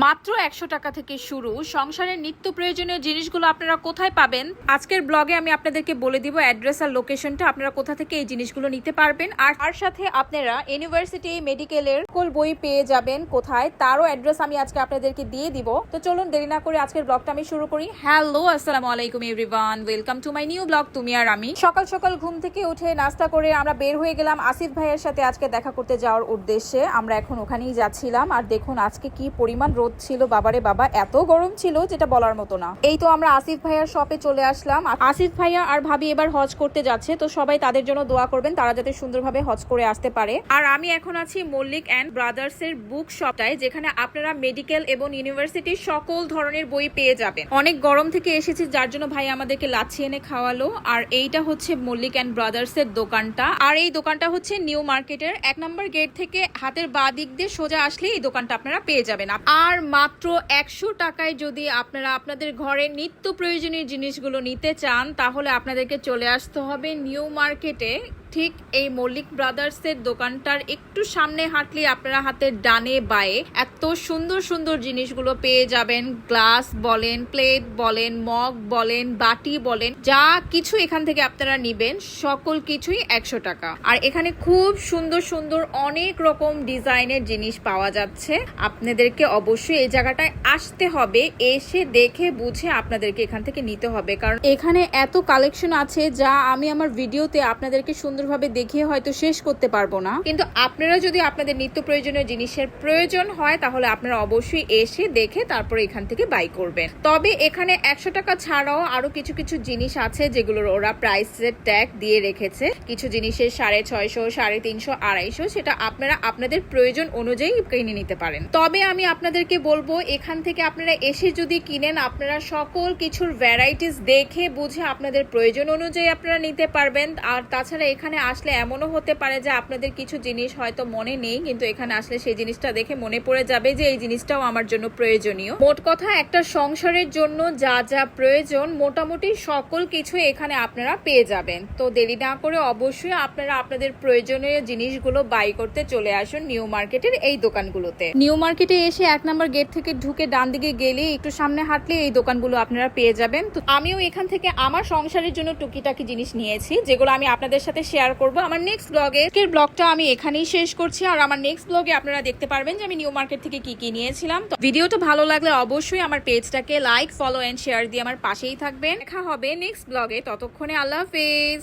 মাত্র 100 টাকা থেকে শুরু সংসারের নিত্য প্রয়োজনীয় জিনিসগুলো আপনারা কোথায় পাবেন আজকের ব্লগে আমি আপনাদেরকে বলে দিব অ্যাড্রেস আর লোকেশনটা আপনারা কোথা থেকে এই জিনিসগুলো নিতে পারবেন আর সাথে আপনারা ইউনিভার্সিটি মেডিকেলের সকল বই পেয়ে যাবেন কোথায় তারও অ্যাড্রেস আমি আজকে আপনাদেরকে দিয়ে দিব। তো চলুন দেরি না করে আজকের ব্লগটা আমি শুরু করি। হ্যালো আসসালামু আলাইকুম everyone, welcome to my new blog তুমি আর আমি। সকাল সকাল ঘুম থেকে উঠে নাস্তা করে আমরা বের হয়ে গেলাম আসিফ ভাইয়ের সাথে আজকে দেখা করতে যাওয়ার উদ্দেশ্যে। আমরা এখন ওখানেই যাচ্ছিলাম আর দেখুন আজকে কি পরিমাণ রোদ ছিল, বাবারে বাবা এত গরম ছিল যেটা বলার মতো না। এই তো আমরা আসিফ ভাইয়ার শপে চলে আসলাম। আসিফ ভাইয়া আর ভাবি এবার হজ করতে যাচ্ছে, তো সবাই তাদের জন্য দোয়া করবেন তারা যাতে সুন্দরভাবে হজ করে আসতে পারে। আর আমি এখন আছি মল্লিক অ্যান্ড ব্রাদার্স এর বুক শপটায়, যেখানে আপনারা মেডিকেল এবং ইউনিভার্সিটির সকল ধরনের বই পেয়ে যাবেন। অনেক গরম থেকে এসেছি যার জন্য ভাই আমাদেরকে লাচ্ছি এনে খাওয়ালো। আর এইটা হচ্ছে মল্লিক অ্যান্ড ব্রাদার্স এর দোকানটা, আর এই দোকানটা হচ্ছে নিউ মার্কেটের 1 নম্বর গেট থেকে হাতের বাঁ দিক দিয়ে সোজা আসলে এই দোকানটা আপনারা পেয়ে যাবেন। আর মাত্র 100 টাকায় যদি আপনারা আপনাদের ঘরে নিত্য প্রয়োজনীয় জিনিসগুলো নিতে চান তাহলে আপনাদেরকে চলে আসতে হবে নিউ মার্কেটে। ঠিক এই মল্লিক ব্রাদার্স এর দোকানটার একটু সামনে হাঁটলে আপনারা হাতের ডানে বায়ে এত সুন্দর সুন্দর জিনিসগুলো পেয়ে যাবেন। গ্লাস বলেন, প্লেট বলেন, মগ বলেন, বাটি বলেন, যা কিছু এখান থেকে আপনারা নিবেন সকল কিছুই 100 টাকা। আর এখানে খুব সুন্দর সুন্দর অনেক রকম ডিজাইনের জিনিস পাওয়া যাচ্ছে। আপনাদেরকে অবশ্যই এই জায়গাটায় আসতে হবে, এসে দেখে বুঝে আপনাদেরকে এখান থেকে নিতে হবে, কারণ এখানে এত কালেকশন আছে যা আমি আমার ভিডিওতে আপনাদেরকে সুন্দরভাবে দেখিয়ে হয়তো শেষ করতে পারবো না। কিন্তু আপনারা যদি আপনাদের নিত্য প্রয়োজনীয় জিনিসের প্রয়োজন হয় তাহলে আপনারা অবশ্যই এসে দেখে তারপরে এখান থেকে বাই করবেন। তবে এখানে 100 টাকা ছাড়াও আরো কিছু কিছু জিনিস আছে যেগুলোর ওরা প্রাইসের ট্যাগ দিয়ে রেখেছে। কিছু জিনিসের 650, 350, 250, সেটা আপনারা আপনাদের প্রয়োজন অনুযায়ী কিনে নিতে পারেন। তবে আমি আপনাদেরকে বলবো এখান থেকে আপনারা এসে যদি কিনেন আপনারা সকল কিছুর ভ্যারাইটিস দেখে বুঝে আপনাদের প্রয়োজন অনুযায়ী আপনারা নিতে পারবেন। আর তাছাড়া এখানে আসলে এমনও হতে পারে যে আপনাদের কিছু জিনিস হয়তো মনে নেই, কিন্তু এখানে আসলে সেই জিনিসটা দেখে মনে পড়ে যাবে যে এই জিনিসটাও আমার জন্য প্রয়োজনীয়। মোট কথা একটা সংসারের জন্য যা যা প্রয়োজন মোটামুটি সকল কিছু এখানে আপনারা পেয়ে যাবেন। তো দেরি না করে অবশ্যই আপনারা আপনাদের প্রয়োজনীয় জিনিসগুলো বাই করতে চলে আসুন নিউ মার্কেটের এই দোকানগুলোতে। নিউ মার্কেটে এসে 1 নম্বর গেট থেকে ঢুকে ডান দিকে গেলে একটু সামনে হাঁটলে এই দোকানগুলো আপনারা পেয়ে যাবেন। তো আমিও এখান থেকে আমার সংসারের জন্য টুকিটাকি জিনিস নিয়েছি যেগুলো আমি আপনাদের সাথে শেয়ার করবো আমার নেক্সট ব্লগে। এর ব্লগটা আমি এখানেই শেষ করছি, আর আমার নেক্সট ব্লগে আপনারা দেখতে পারবেন যে আমি নিউ মার্কেট থেকে কি কি নিয়েছিলাম। তো ভিডিওটা ভালো লাগলে অবশ্যই আমার পেজটাকে লাইক, ফলো এন্ড শেয়ার দিয়ে আমার পাশেই থাকবেন। দেখা হবে নেক্সট ব্লগে, ততক্ষণে আল্লাহ হাফেজ।